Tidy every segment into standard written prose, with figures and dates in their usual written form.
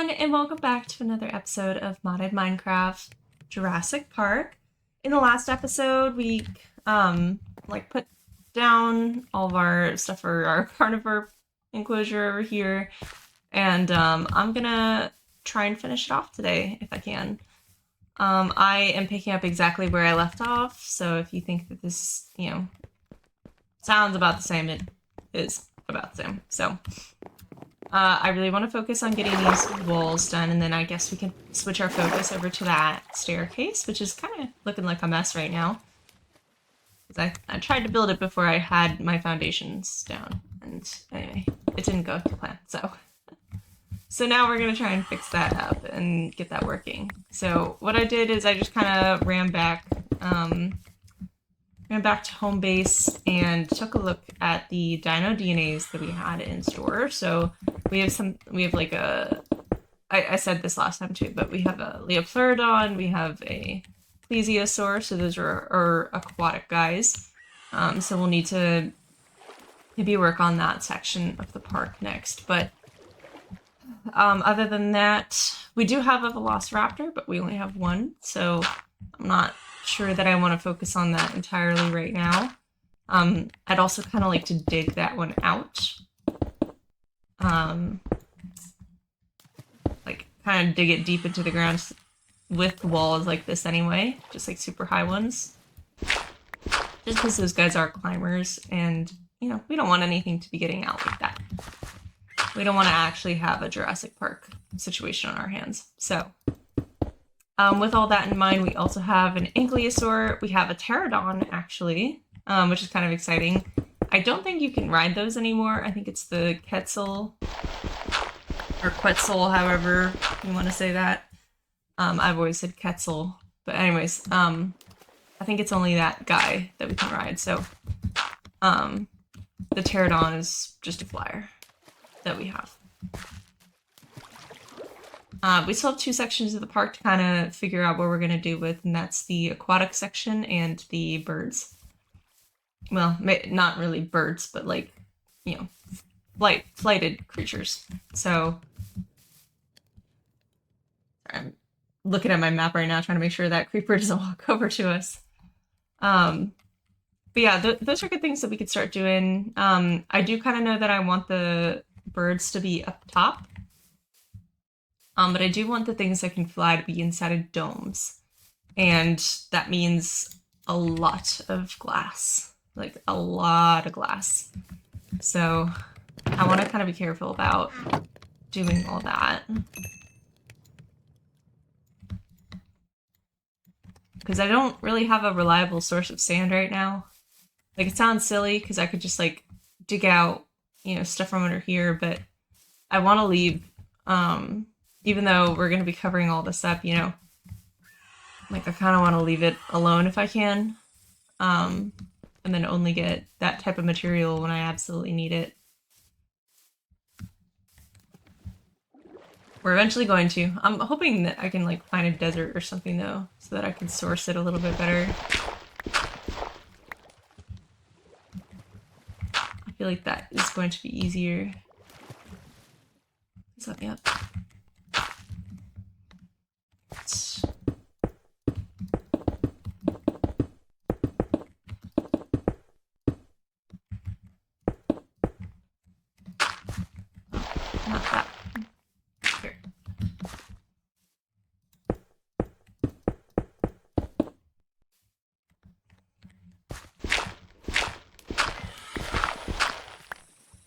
everyone, and welcome back to another episode of Modded Minecraft Jurassic Park. In the last episode, we put down all of our stuff for our carnivore enclosure over here, and I'm gonna try and finish it off today if I can. I am picking up exactly where I left off, so if you think that this, sounds about the same, it is about the same. So I really want to focus on getting these walls done, and then I guess we can switch our focus over to that staircase, which is kind of looking like a mess right now. Because I tried to build it before I had my foundations down, and anyway, it didn't go to plan, so now we're going to try and fix that up and get that working. So what I did is I just kind of ran back to home base and took a look at the dino DNAs that we had in store. So we have like I said this last time too, but we have a Leopleurodon, we have a plesiosaur, so those are aquatic guys. So we'll need to maybe work on that section of the park next. But other than that, we do have a velociraptor, but we only have one, so I'm not sure that I want to focus on that entirely right now. I'd also kind of like to dig that one out. Like kind of dig it deep into the ground with walls like this anyway, just like super high ones. Just because those guys are climbers, and we don't want anything to be getting out like that. We don't want to actually have a Jurassic Park situation on our hands. So with all that in mind, we also have an ankylosaur. We have a pterodon, actually, which is kind of exciting. I don't think you can ride those anymore. I think it's the Quetzal, or Quetzal, however you want to say that. I've always said Quetzal. But anyways, I think it's only that guy that we can ride. So the pterodon is just a flyer that we have. We still have two sections of the park to kind of figure out what we're going to do with, and that's the aquatic section and the birds. Well, not really birds, but like, flighted creatures. So, I'm looking at my map right now, trying to make sure that creeper doesn't walk over to us. But yeah, those are good things that we could start doing. I do kind of know that I want the birds to be up top. But I do want the things that can fly to be inside of domes. And that means a lot of glass. Like, a lot of glass. So, I want to kind of be careful about doing all that. Because I don't really have a reliable source of sand right now. Like, it sounds silly, because I could just, like, dig out, stuff from under here, but I want to leave, even though we're going to be covering all this up, like, I kind of want to leave it alone if I can, and then only get that type of material when I absolutely need it. We're eventually going to. I'm hoping that I can, like, find a desert or something, though, so that I can source it a little bit better. I feel like that is going to be easier. Please let me up. Not that. Here.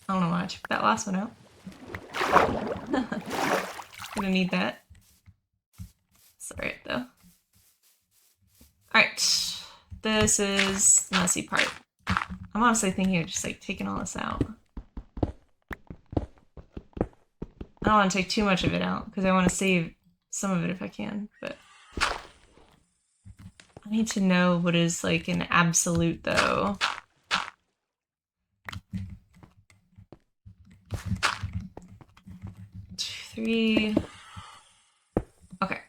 I don't know why I took that last one out. Gonna need that. It's alright though. Alright. This is the messy part. I'm honestly thinking of just like taking all this out. I don't want to take too much of it out because I want to save some of it if I can, but I need to know what is like an absolute though. Three. Okay.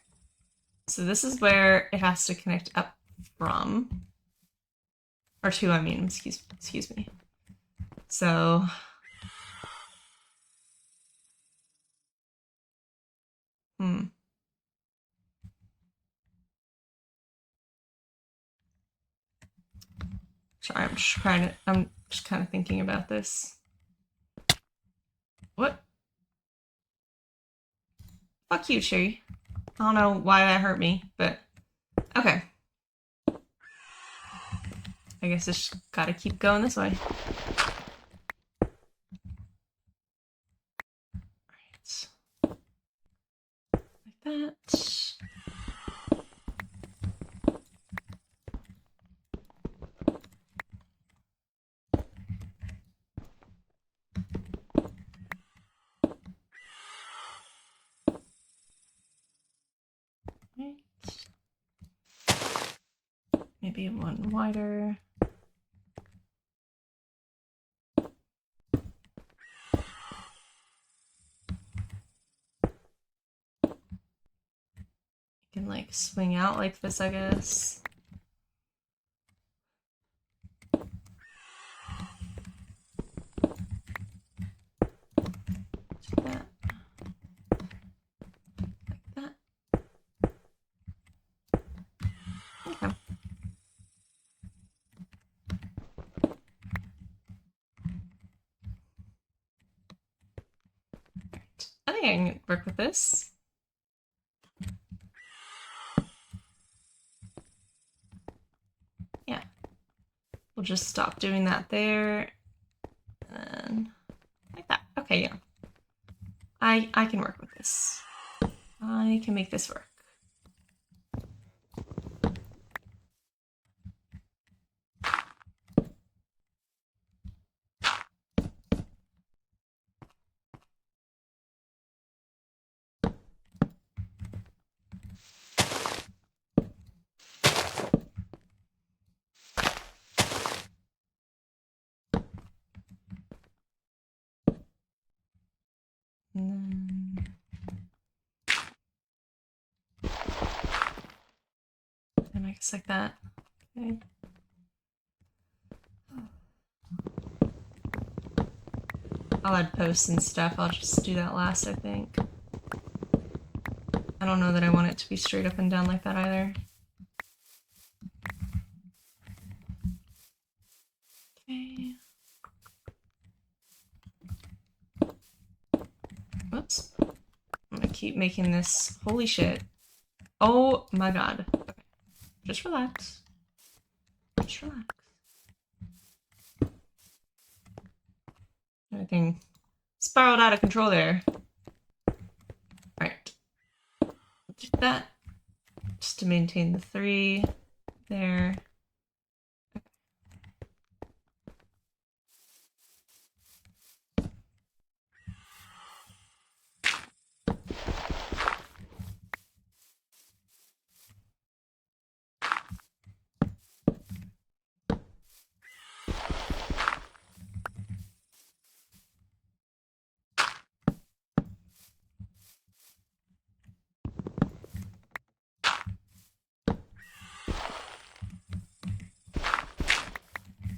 So this is where it has to connect up from. Or to, I mean, excuse me. So Hmm. Sorry, I'm just kind of thinking about this. What? Fuck you, tree. I don't know why that hurt me, but okay. I guess it's just gotta keep going this way. Alright. Like that. Right. Maybe one wider. You can like swing out like this, I guess. Like that. Like that. Okay. Right. I think I can work with this. Yeah. We'll just stop doing that there. And then like that. Okay, yeah. I can work with this. I can make this work. And then I guess like that. Okay. I'll add posts and stuff. I'll just do that last, I think. I don't know that I want it to be straight up and down like that either. Okay. Whoops. I'm gonna keep making this. Holy shit. Oh my god. Okay. Just relax. Just relax. Everything spiraled out of control there. Alright. Do that. Just to maintain the 3 there.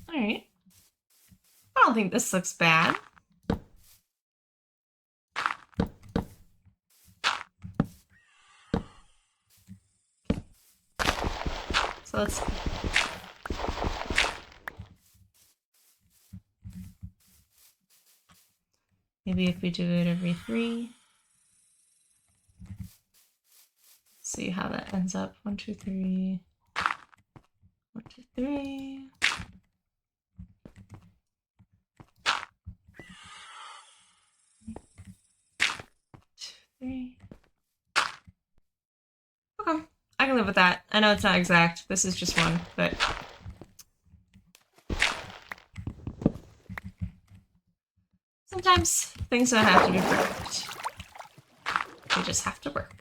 Alright. I don't think this looks bad. So let's... Maybe if we do it every 3. See how that ends up. 1, 2, 3. 1, 2, 3. 2, 3. Okay. I can live with that. I know it's not exact. This is just one, but... Sometimes things don't have to be perfect. They just have to work.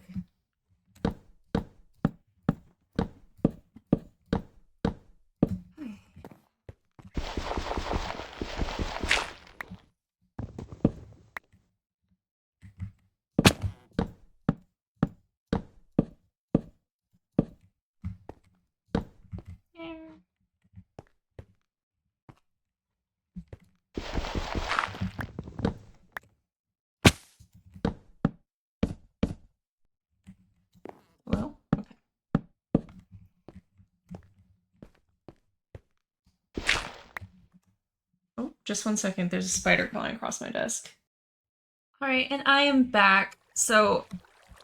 just one second. There's a spider crawling across my desk. All right, and I am back. So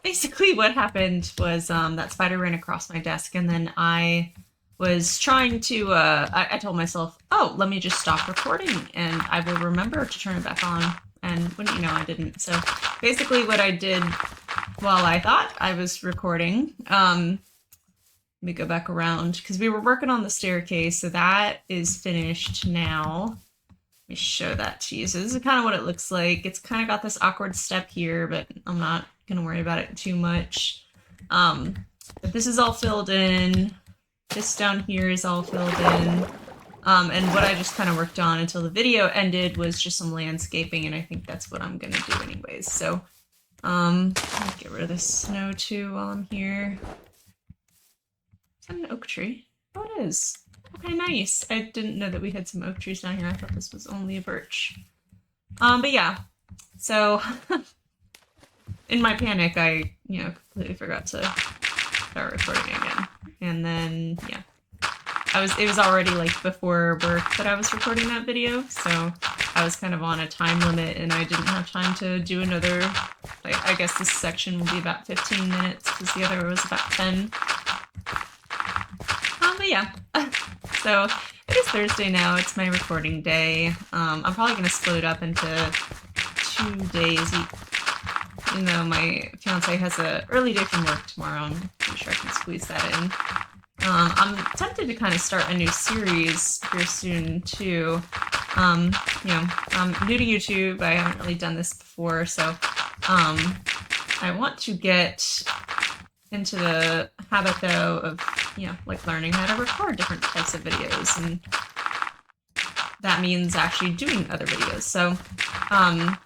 basically what happened was that spider ran across my desk, and then I was trying to, I told myself, oh, let me just stop recording, and I will remember to turn it back on. And wouldn't you know, I didn't. So basically what I did while I thought I was recording, let me go back around, because we were working on the staircase, so that is finished now. Let me show that to you. So this is kind of what it looks like. It's kind of got this awkward step here, but I'm not going to worry about it too much. But this is all filled in. This down here is all filled in. And what I just kind of worked on until the video ended was just some landscaping, and I think that's what I'm going to do anyways. So, let me get rid of this snow too while I'm here. Is that an oak tree? Oh, it is. Okay, nice. I didn't know that we had some oak trees down here. I thought this was only a birch. But yeah. So, in my panic, I, completely forgot to start recording again. And then, yeah. It was already, like, before work that I was recording that video, so I was kind of on a time limit, and I didn't have time to do another, like, I guess this section will be about 15 minutes, because the other was about 10. But yeah. So, it is Thursday now, it's my recording day. I'm probably going to split it up into 2 days, even though my fiance has an early day from work tomorrow. I'm pretty sure I can squeeze that in. I'm tempted to kind of start a new series here soon, too. I'm new to YouTube, I haven't really done this before, so I want to get into the habit, though, of, like learning how to record different types of videos, and that means actually doing other videos. So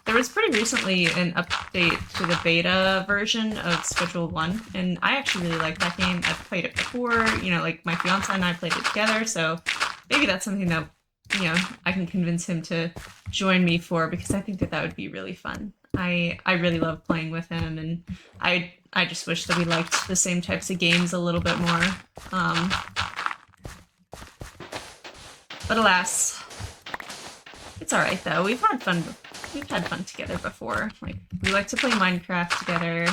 there was pretty recently an update to the beta version of Schedule 1, and I actually really like that game. I've played it before, like my fiance and I played it together, so maybe that's something that, I can convince him to join me for, because I think that would be really fun. I really love playing with him, and I just wish that we liked the same types of games a little bit more. But alas, it's alright though. We've had fun together before. Like, we like to play Minecraft together.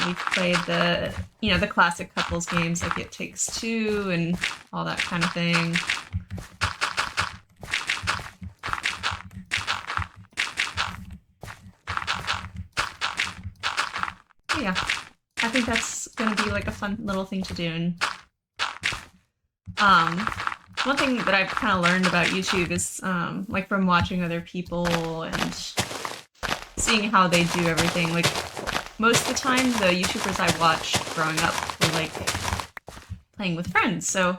We've played the classic couples games like It Takes Two and all that kind of thing. But yeah, I think that's gonna be like a fun little thing to do. And one thing that I've kind of learned about YouTube is, like, from watching other people and seeing how they do everything. Like, most of the time, the YouTubers I watched growing up were, like, playing with friends. So,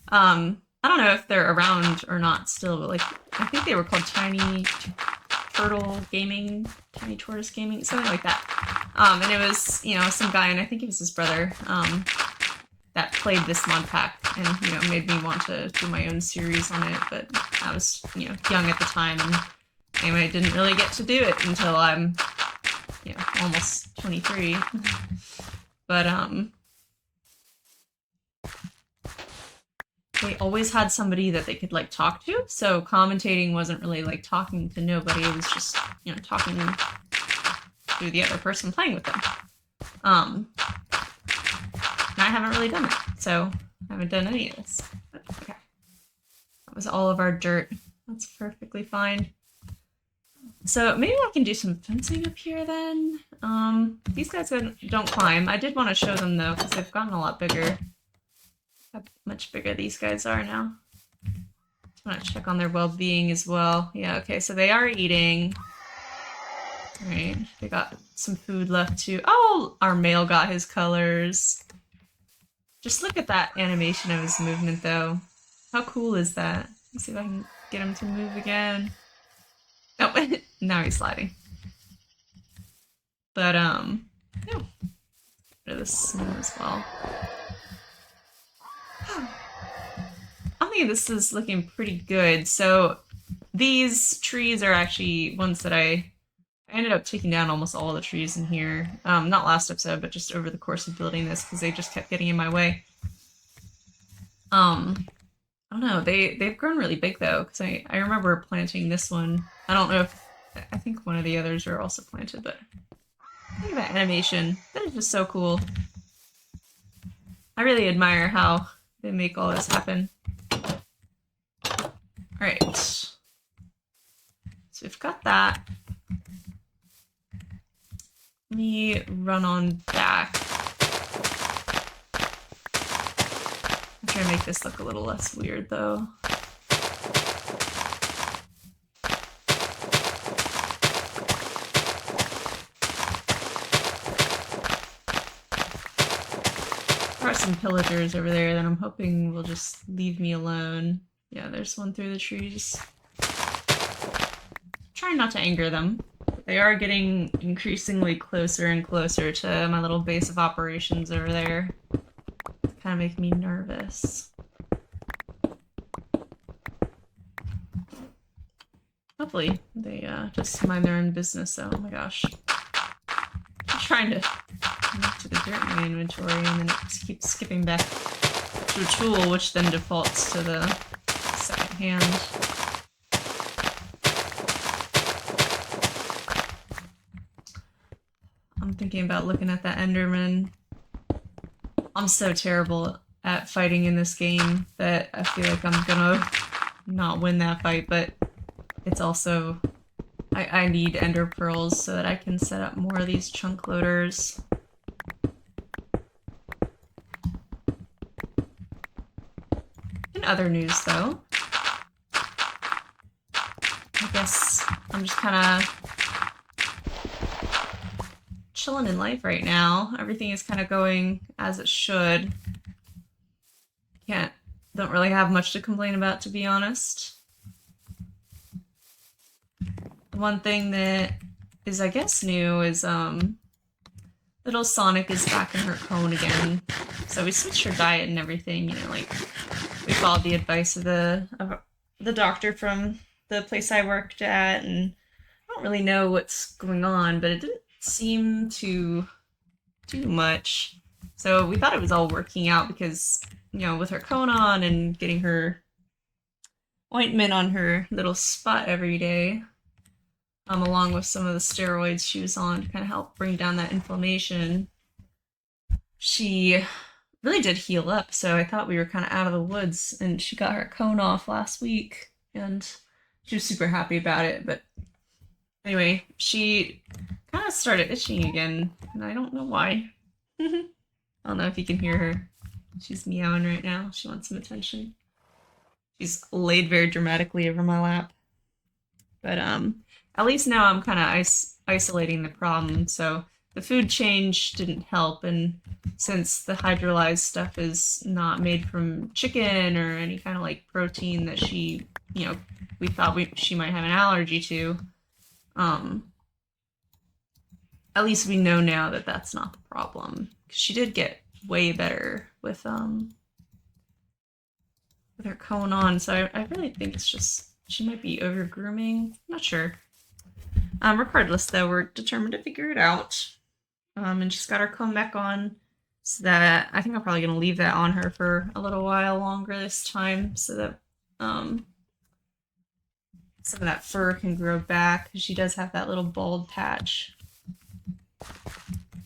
I don't know if they're around or not still, but, like, I think they were called Tiny Tortoise Gaming, something like that. And it was, some guy, and I think it was his brother, that played this mod pack and, made me want to do my own series on it, but I was, young at the time, and anyway, I didn't really get to do it until I'm, almost 23. But, they always had somebody that they could, like, talk to, so commentating wasn't really, like, talking to nobody, it was just, talking to the other person playing with them. I haven't really done it, so I haven't done any of this. But okay. That was all of our dirt. That's perfectly fine. So maybe I can do some fencing up here then. These guys don't climb. I did want to show them though, because they've gotten a lot bigger. How much bigger these guys are now. Just want to check on their well-being as well. Yeah, okay, so they are eating. Alright, they got some food left too. Oh, our male got his colors. Just look at that animation of his movement, though. How cool is that? Let's see if I can get him to move again. Oh, now he's sliding. But, yeah. Get rid of the snow as well. I think this is looking pretty good. So, these trees are actually ones that I ended up taking down almost all the trees in here. Not last episode, but just over the course of building this, because they just kept getting in my way. I don't know. They've grown really big though, because I remember planting this one. I don't know if I think one of the others are also planted, but look at that animation. That is just so cool. I really admire how they make all this happen. All right, so we've got that. Let me run on back. I'm trying to make this look a little less weird though. There are some pillagers over there that I'm hoping will just leave me alone. Yeah, there's one through the trees. Trying not to anger them. They are getting increasingly closer and closer to my little base of operations over there. Kind of make me nervous. Hopefully they just mind their own business though. Oh my gosh. I'm trying to connect to the dirt in my inventory and then it just keeps skipping back to a tool, which then defaults to the second hand. I'm thinking about looking at that Enderman. I'm so terrible at fighting in this game that I feel like I'm gonna not win that fight, but it's also I need ender pearls so that I can set up more of these chunk loaders. In other news though, I guess I'm just kind of chilling in life right now. Everything is kind of going as it should. Don't really have much to complain about, to be honest. One thing that is, I guess, new is little Sonic is back in her cone again. So we switched her diet and everything, you know, like we followed the advice of the doctor from the place I worked at, and I don't really know what's going on, but it didn't seem to do much. So we thought it was all working out because, you know, with her cone on and getting her ointment on her little spot every day, along with some of the steroids she was on to kind of help bring down that inflammation, she really did heal up. So I thought we were kind of out of the woods, and she got her cone off last week, and she was super happy about it. But anyway, she kind of started itching again, and I don't know why. I don't know if you can hear her. She's meowing right now. She wants some attention. She's laid very dramatically over my lap. But at least now I'm kind of isolating the problem. So the food change didn't help, and since the hydrolyzed stuff is not made from chicken or any kind of like protein that she, you know, we thought she might have an allergy to, at least we know now that that's not the problem. 'Cause she did get way better with her cone on, so I really think it's just she might be over grooming. I'm not sure. Regardless, though, we're determined to figure it out. And she's got her comb back on, so that I think I'm probably gonna leave that on her for a little while longer this time, so that some of that fur can grow back. She does have that little bald patch.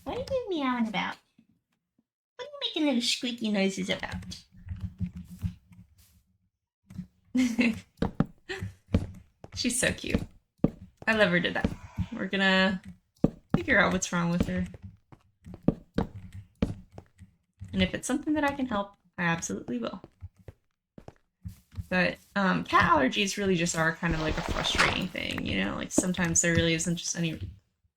What are you meowing about? What are you making little squeaky noises about? She's so cute. I love her to death. We're gonna figure out what's wrong with her. And if it's something that I can help, I absolutely will. But cat allergies really just are kind of like a frustrating thing, you know? Like sometimes there really isn't just any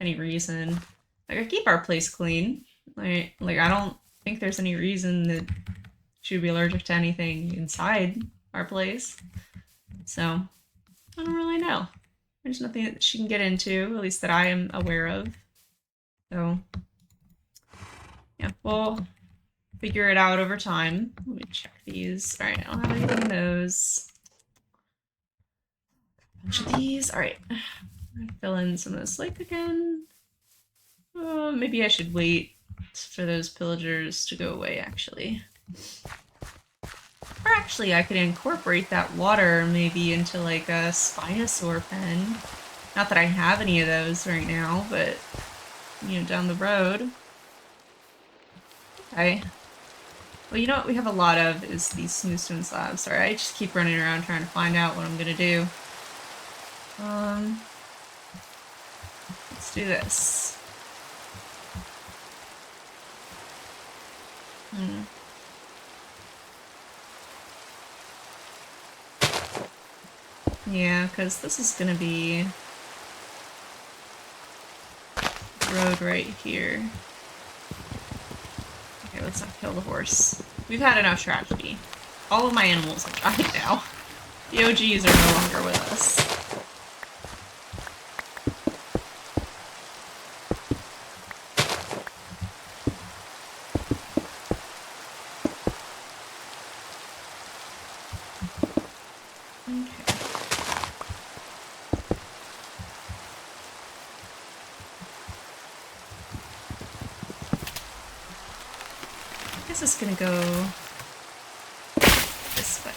reason. Like I keep our place clean. Like I don't think there's any reason that she would be allergic to anything inside our place. So I don't really know. There's nothing that she can get into, at least that I am aware of. So yeah, we'll figure it out over time. Let me check these. All right, I don't have anything in those. A bunch of these. All right, I'm gonna fill in some of this lake again. Maybe I should wait for those pillagers to go away, actually. Or actually, I could incorporate that water maybe into like a spinosaur pen. Not that I have any of those right now, but, you know, down the road. Okay. Well, you know what we have a lot of is these smooth stone slabs. Sorry, I just keep running around trying to find out what I'm gonna do. Let's do this. Yeah, because this is gonna be the road right here. Okay, let's not kill the horse. We've had enough tragedy. All of my animals have died now. The OGs are no longer with us. I guess it's gonna go this way.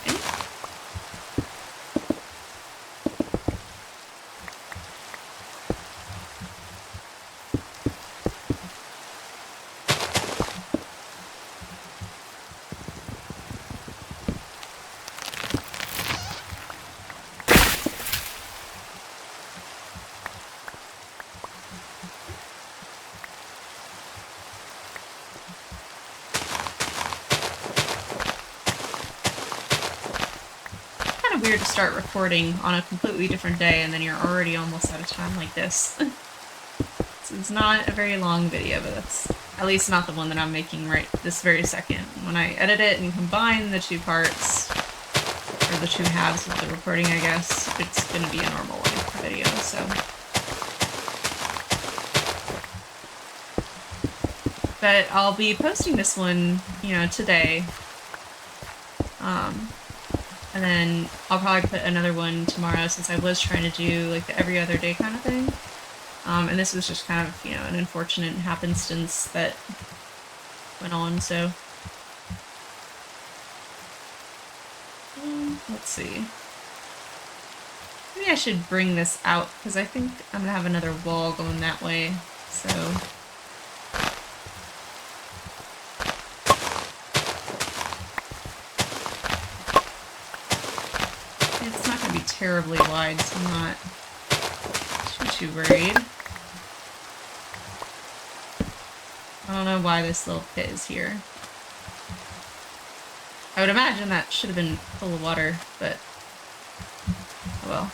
Weird to start recording on a completely different day and then you're already almost out of time like this. It's not a very long video, but that's at least not the one that I'm making right this very second. When I edit it and combine the two parts, or the two halves of the recording, I guess, it's gonna be a normal length video, so. But I'll be posting this one, you know, today. And then I'll probably put another one tomorrow since I was trying to do like the every other day kind of thing. And this was just kind of, you know, an unfortunate happenstance that went on, so. Let's see. Maybe I should bring this out because I think I'm gonna have another wall going that way, so. It's not gonna be terribly wide, so I'm not too worried. I don't know why this little pit is here. I would imagine that should have been full of water, but oh well.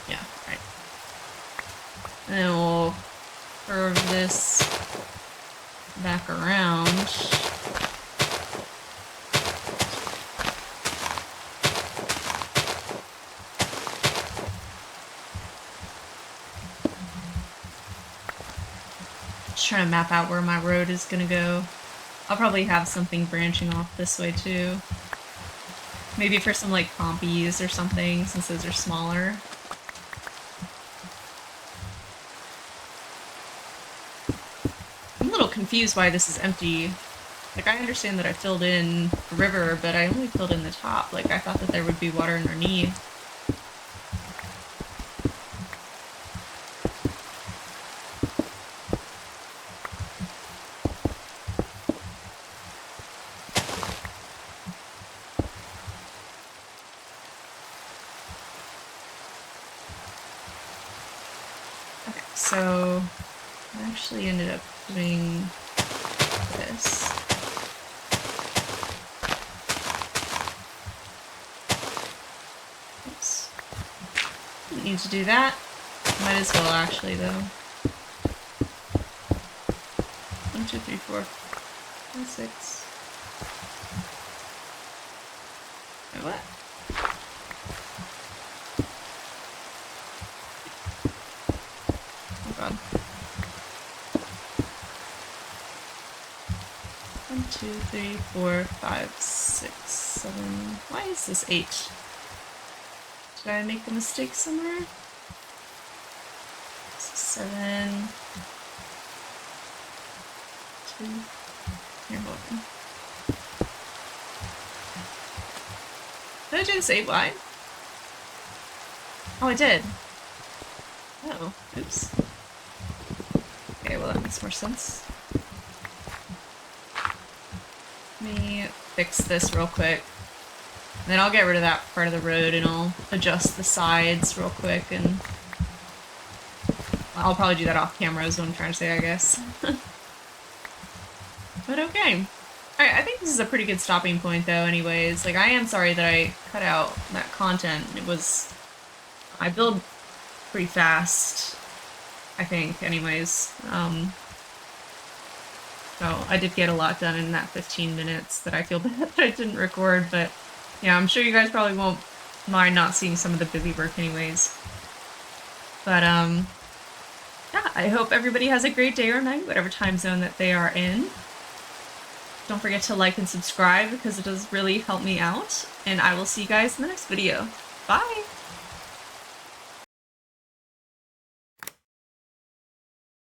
Yeah, right. And then we'll curve this back around. Just trying to map out where my road is gonna go. I'll probably have something branching off this way too. Maybe for some like compies or something, since those are smaller. I'm a little confused why this is empty. Like, I understand that I filled in the river, but I only filled in the top. Like, I thought that there would be water underneath. Okay, so I actually ended up doing this. Oops. Didn't need to do that. Might as well actually though. 1, 2, 3, 4, 5, 6. Wait, what? Oh god. 1, 2, 3, 4, 5, 6, 7. Why is this 8? Did I make a mistake somewhere? 7, 2. Here, hold on. Did I do the save line? Oh, I did. Oh, oops. Okay, well that makes more sense. Let me fix this real quick. And then I'll get rid of that part of the road and I'll adjust the sides real quick, and I'll probably do that off camera is what I'm trying to say, I guess. But okay. Alright, I think this is a pretty good stopping point though anyways. Like, I am sorry that I cut out that content. I build pretty fast, I think, anyways. So I did get a lot done in that 15 minutes that I feel bad that I didn't record, but yeah, I'm sure you guys probably won't mind not seeing some of the busy work anyways. But yeah, I hope everybody has a great day or night, whatever time zone that they are in. Don't forget to like and subscribe because it does really help me out, and I will see you guys in the next video. Bye!